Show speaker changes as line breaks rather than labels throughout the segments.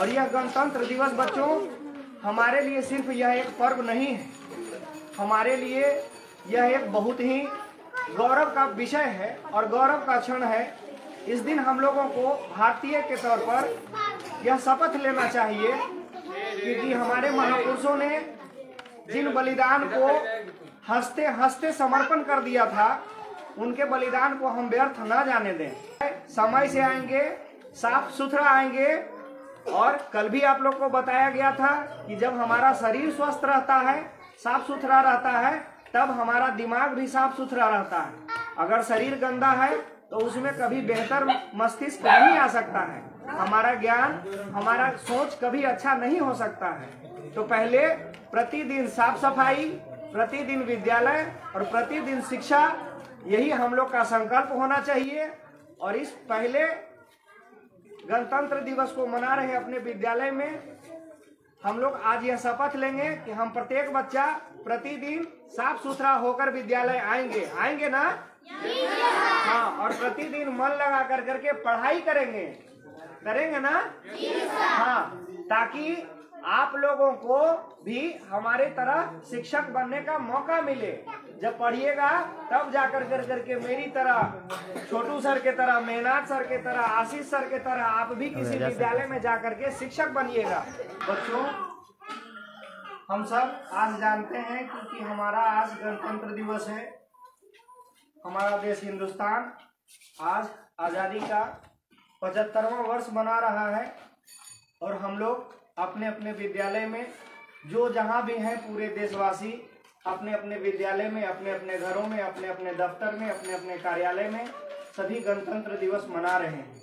और यह गणतंत्र दिवस बच्चों हमारे लिए सिर्फ यह एक पर्व नहीं है, हमारे लिए यह एक बहुत ही गौरव का विषय है और गौरव का क्षण है। इस दिन हम लोगों को भारतीय के तौर पर यह शपथ लेना चाहिए कि हमारे महापुरुषों ने जिन बलिदान को हंसते हंसते समर्पण कर दिया था, उनके बलिदान को हम व्यर्थ न जाने दें। समय से आएंगे, साफ सुथरा आएंगे। और कल भी आप लोग को बताया गया था कि जब हमारा शरीर स्वस्थ रहता है, साफ सुथरा रहता है, तब हमारा दिमाग भी साफ सुथरा रहता है। अगर शरीर गंदा है तो उसमें कभी बेहतर मस्तिष्क नहीं आ सकता है, हमारा ज्ञान, हमारा सोच कभी अच्छा नहीं हो सकता है। तो पहले प्रतिदिन साफ सफाई, प्रतिदिन विद्यालय और प्रतिदिन शिक्षा, यही हम लोग का संकल्प होना चाहिए। और इस पहले गणतंत्र दिवस को मना रहे अपने विद्यालय में हम लोग आज यह शपथ लेंगे कि हम प्रत्येक बच्चा प्रतिदिन साफ सुथरा होकर विद्यालय आएंगे ना? हाँ, और प्रतिदिन मन लगा कर करके पढ़ाई करेंगे ना? हाँ, ताकि आप लोगों को भी हमारे तरह शिक्षक बनने का मौका मिले। जब पढ़िएगा तब जाकर करके मेरी तरह, छोटू सर के तरह, मेहनाथ सर के तरह, आशीष सर के तरह आप भी किसी विद्यालय में जाकर के शिक्षक बनिएगा। बच्चों, हम सब आज जानते हैं क्योंकि हमारा आज गणतंत्र दिवस है। हमारा देश हिंदुस्तान आज आजादी का 75वां वर्ष मना रहा है और हम लोग अपने अपने विद्यालय में, जो जहाँ भी हैं पूरे देशवासी अपने अपने विद्यालय में, अपने अपने घरों में, अपने अपने दफ्तर में, अपने अपने कार्यालय में सभी गणतंत्र दिवस मना रहे हैं।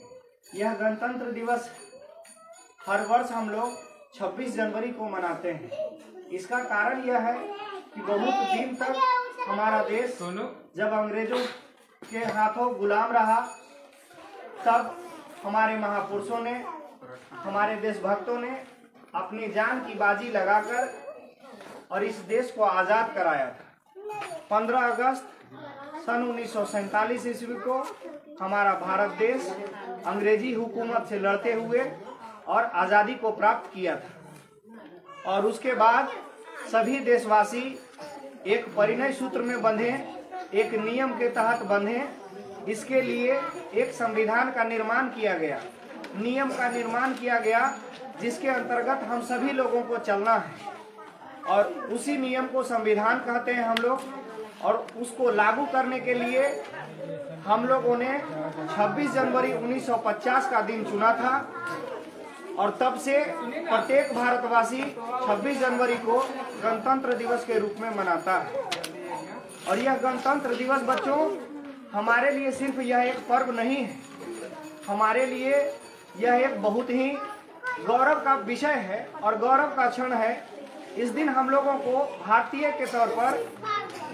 यह गणतंत्र दिवस हर वर्ष हम लोग 26 जनवरी को मनाते हैं। इसका कारण यह है कि बहुत दिन तक हमारा देश जब अंग्रेजों के हाथों गुलाम रहा, तब हमारे महापुरुषों ने, हमारे देशभक्तों ने अपनी जान की बाजी लगाकर और इस देश को आजाद कराया था। 15 अगस्त सन 1947 ईस्वी को हमारा भारत देश अंग्रेजी हुकूमत से लड़ते हुए और आजादी को प्राप्त किया था। और उसके बाद सभी देशवासी एक परिणय सूत्र में बंधे, एक नियम के तहत बंधे। इसके लिए एक संविधान का निर्माण किया गया, नियम का निर्माण किया गया, जिसके अंतर्गत हम सभी लोगों को चलना है। और उसी नियम को संविधान कहते हैं हम लोग। और उसको लागू करने के लिए हम लोगों ने 26 जनवरी 1950 का दिन चुना था और तब से प्रत्येक भारतवासी 26 जनवरी को गणतंत्र दिवस के रूप में मनाता है। और यह गणतंत्र दिवस बच्चों हमारे लिए सिर्फ यह एक पर्व नहीं है, हमारे लिए यह एक बहुत ही गौरव का विषय है और गौरव का क्षण है। इस दिन हम लोगों को भारतीय के तौर पर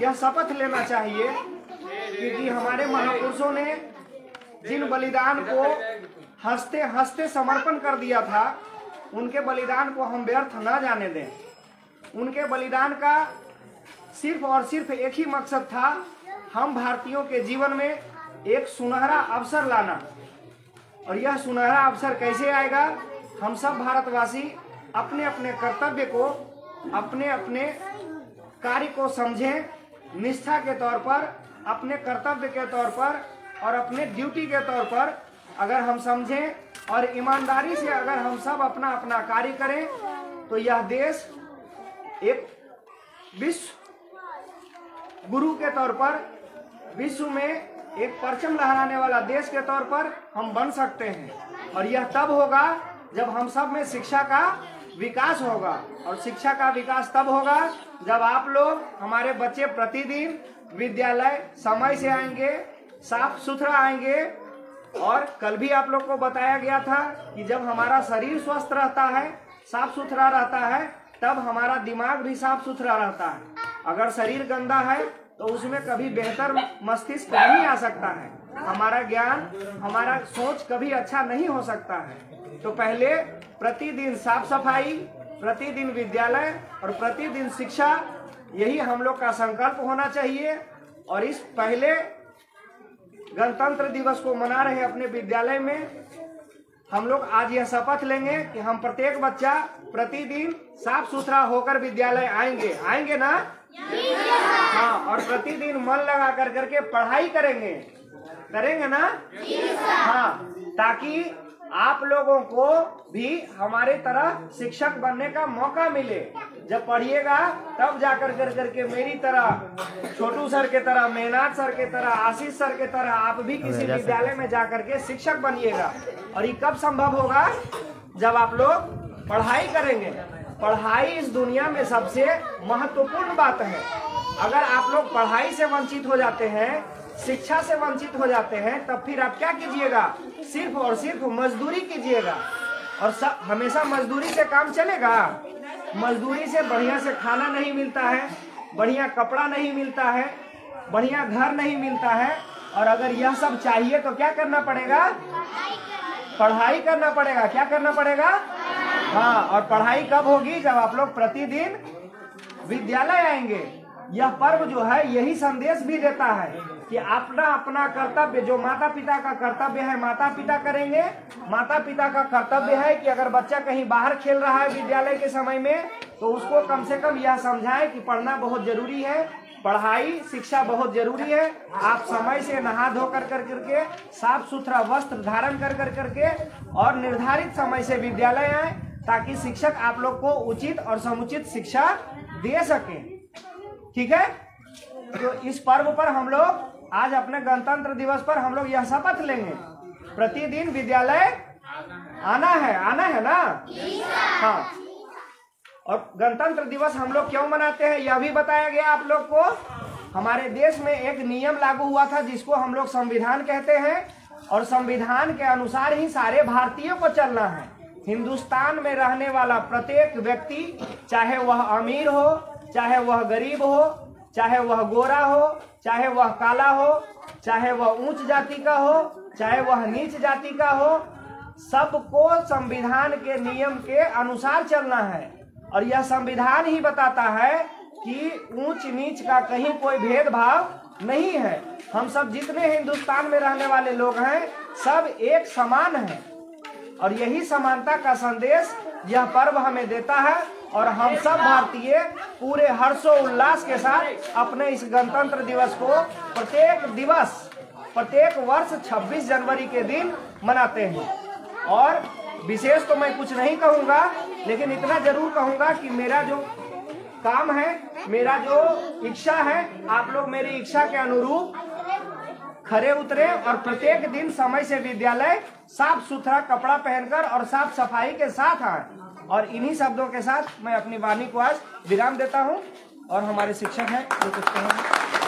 यह शपथ लेना चाहिए कि हमारे महापुरुषों ने जिन बलिदान को हंसते हंसते समर्पण कर दिया था, उनके बलिदान को हम व्यर्थ न जाने दें। उनके बलिदान का सिर्फ और सिर्फ एक ही मकसद था, हम भारतीयों के जीवन में एक सुनहरा अवसर लाना। और यह सुनहरा अवसर कैसे आएगा? हम सब भारतवासी अपने अपने कर्तव्य को, अपने अपने कार्य को समझें, निष्ठा के तौर पर, अपने कर्तव्य के तौर पर और अपने ड्यूटी के तौर पर अगर हम समझें और ईमानदारी से अगर हम सब अपना अपना कार्य करें, तो यह देश एक विश्व गुरु के तौर पर, विश्व में एक परचम लहराने वाला देश के तौर पर हम बन सकते हैं। और यह तब होगा जब हम सब में शिक्षा का विकास होगा। और शिक्षा का विकास तब होगा जब आप लोग, हमारे बच्चे प्रतिदिन विद्यालय समय से आएंगे, साफ सुथरा आएंगे। और कल भी आप लोग को बताया गया था कि जब हमारा शरीर स्वस्थ रहता है, साफ सुथरा रहता है, तब हमारा दिमाग भी साफ सुथरा रहता है। अगर शरीर गंदा है तो उसमें कभी बेहतर मस्तिष्क नहीं आ सकता है, हमारा ज्ञान, हमारा सोच कभी अच्छा नहीं हो सकता है। तो पहले प्रतिदिन साफ सफाई, प्रतिदिन विद्यालय और प्रतिदिन शिक्षा, यही हम लोग का संकल्प होना चाहिए। और इस पहले गणतंत्र दिवस को मना रहे अपने विद्यालय में हम लोग आज यह शपथ लेंगे कि हम प्रत्येक बच्चा प्रतिदिन साफ सुथरा होकर विद्यालय आएंगे। आएंगे ना? हाँ, और प्रतिदिन मन लगा कर करके पढ़ाई करेंगे। करेंगे ना? हाँ, ताकि आप लोगों को भी हमारे तरह शिक्षक बनने का मौका मिले। जब पढ़िएगा तब जाकर करके मेरी तरह, छोटू सर के तरह, मेहनाथ सर के तरह, आशीष सर के तरह आप भी किसी विद्यालय में जाकर के शिक्षक बनिएगा। और ये कब संभव होगा? जब आप लोग पढ़ाई करेंगे। पढ़ाई इस दुनिया में सबसे महत्वपूर्ण बात है। अगर आप लोग पढ़ाई से वंचित हो जाते हैं, शिक्षा से वंचित हो जाते हैं, तब फिर आप क्या कीजिएगा? सिर्फ और सिर्फ मजदूरी कीजिएगा। और हमेशा मजदूरी से काम चलेगा? मजदूरी से बढ़िया से खाना नहीं मिलता है, बढ़िया कपड़ा नहीं मिलता है, बढ़िया घर नहीं मिलता है। और अगर यह सब चाहिए तो क्या करना पड़ेगा? पढ़ाई करना पड़ेगा। क्या करना पड़ेगा? हाँ, और पढ़ाई कब होगी? जब आप लोग प्रतिदिन विद्यालय आएंगे। यह पर्व जो है यही संदेश भी देता है कि अपना अपना कर्तव्य, जो माता पिता का कर्तव्य है माता पिता करेंगे। माता पिता का कर्तव्य है कि अगर बच्चा कहीं बाहर खेल रहा है विद्यालय के समय में, तो उसको कम से कम यह समझाएं कि पढ़ना बहुत जरूरी है, पढ़ाई शिक्षा बहुत जरूरी है। आप समय से नहा धो कर करके, साफ सुथरा वस्त्र धारण कर करके और निर्धारित समय से विद्यालय आए, ताकि शिक्षक आप लोग को उचित और समुचित शिक्षा दे सके। ठीक है? तो इस पर्व पर हम लोग आज अपने गणतंत्र दिवस पर हम लोग यह शपथ लेंगे, प्रतिदिन विद्यालय आना है ना? हाँ। और गणतंत्र दिवस हम लोग क्यों मनाते हैं यह भी बताया गया आप लोग को। हमारे देश में एक नियम लागू हुआ था जिसको हम लोग संविधान कहते हैं, और संविधान के अनुसार ही सारे भारतीयों को चलना है। हिंदुस्तान में रहने वाला प्रत्येक व्यक्ति, चाहे वह अमीर हो, चाहे वह गरीब हो, चाहे वह गोरा हो, चाहे वह काला हो, चाहे वह उच्च जाति का हो, चाहे वह नीच जाति का हो, सबको संविधान के नियम के अनुसार चलना है। और यह संविधान ही बताता है कि ऊंच नीच का कहीं कोई भेदभाव नहीं है। हम सब जितने हिंदुस्तान में रहने वाले लोग हैं सब एक समान हैं। और यही समानता का संदेश यह पर्व हमें देता है। और हम सब भारतीय पूरे हर्षोल्लास के साथ अपने इस गणतंत्र दिवस को प्रत्येक वर्ष 26 जनवरी के दिन मनाते हैं। और विशेष तो मैं कुछ नहीं कहूँगा, लेकिन इतना जरूर कहूँगा कि मेरा जो काम है, मेरा जो इच्छा है, आप लोग मेरी इच्छा के अनुरूप खरे उतरे और प्रत्येक दिन समय से विद्यालय साफ सुथरा कपड़ा पहनकर और साफ सफाई के साथ आए। और इन्हीं शब्दों के साथ मैं अपनी वाणी को आज विराम देता हूं। और हमारे शिक्षक हैं जो कुछ कहेंगे।